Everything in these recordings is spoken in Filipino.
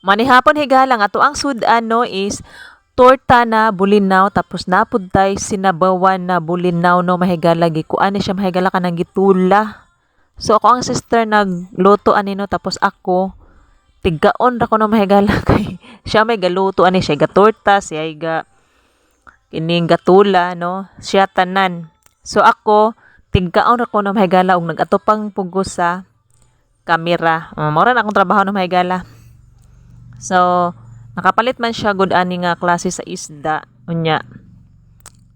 Manihapon higalang ato ang sudan no is torta na bulinaw tapos napud tay sinabawan na bulinaw no mahigala gikuan ni siya mahigala ka ng gitula. So ako ang sister nagluto ani no tapos ako tiggaon ra ko no mahigala kay siya may galuto ani siya ga torta siya ay ga kining gatula no siya tanan. So ako tiggaon ra ko no mahigala og nagatupang pugo sa kamera. Mao ra na akong trabaho no mahigala. So, nakapalit man siya good ani nga klase sa isda. Unya,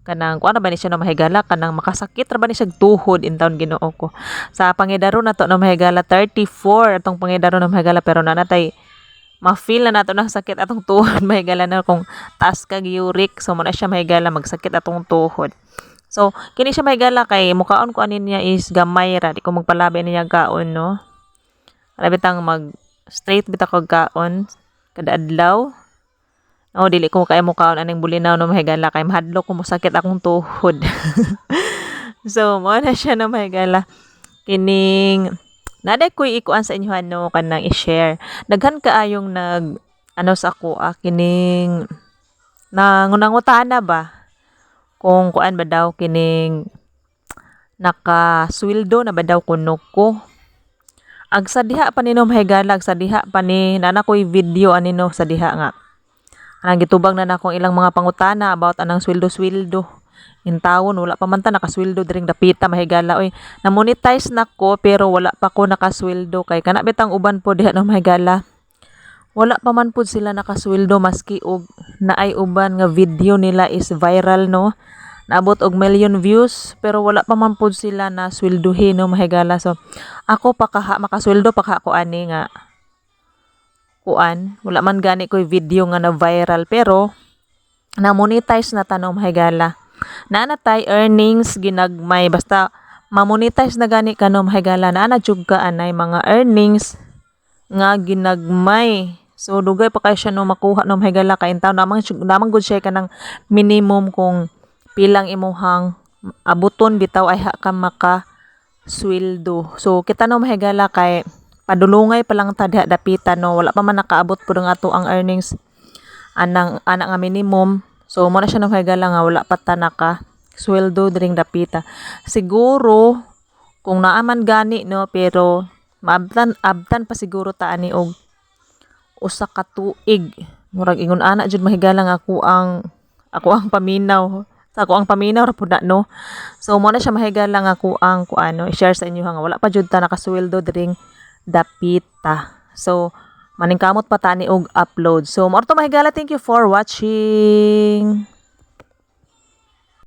kanang kuan ba ni siya no mahigala kanang makasakit ra ba ni siya tuhod in taon Ginoo ko. Sa pangidaro na to no mahigala 34 atong pangidaro no mahigala pero nanatay ma-feel na nato na sakit atong tuhod mahigala na kung taas kag uric so mo na siya mahigala magsakit atong tuhod. So, kini siya mahigala kay mukaon ko anin niya is gamay ra di ko magpalabi niya kaon no. Alabi tang mag straight bitaw kag kaon kada adlaw. Oh, dili ko kay mo kaon aning bulinaw no mahigala kay mahadlok ko mosakit akong tuhod. So, mo na siya no mahigala. Kining naday ko'y ikuan sa inyo no kanang i-share. Daghan kaayong nag ano sa ako kining nangunangutana ba kung kuan ba daw kining nakasweldo na ba daw kuno ko. Ag sa diha pa nino mahigalag sa diha pa ni nana ko'y video anino sa diha nga. Anang gitubag na nakong ilang mga pangutana about anang sweldo-sweldo. In taon wala pa man ta nakasweldo diring dapita mahigala oy. Na-monetize na ko pero wala pa ko nakasweldo kay kana bitang uban po diha no mahigala. Wala pa man pud sila nakasweldo maski og naay uban nga video nila is viral no. Naabot og million views pero wala pa man pud sila na sweldohin no mahigala. So ako pa kaha makasweldo pa ka ko ani nga kuan wala man gani ko'y video nga na viral pero na monetize na tanong mahigala nanatay earnings ginagmay basta ma-monetize na gani ka no mahigala na jud ka anay mga earnings nga ginagmay. So dugay pa kay siya no makuha no mahigala kay taw namang gud siya kanang minimum kung pilang imuhang abuton bitaw ay ha ka maka sweldo. So kita no mahigala kay padulungay pa lang ta diha dapita no wala pa man nakaabot pud nga ato ang earnings ana nga minimum. So mo na siya no mahigala nga wala pa ta naka sweldo diring dapita. Siguro kung naaman gani no pero abtan pa siguro ta ani og usa ka tuig murag ingon ana jud mahigala nga ako ang paminaw sa ako ang paminaw ra pud na no. So mo na siya mahigala nga ako ang kuano i-share sa inyo nga wala pa jud ta nakasweldo diring dapita. So maningkamot pa tani og upload. So mo to mahigala, thank you for watching.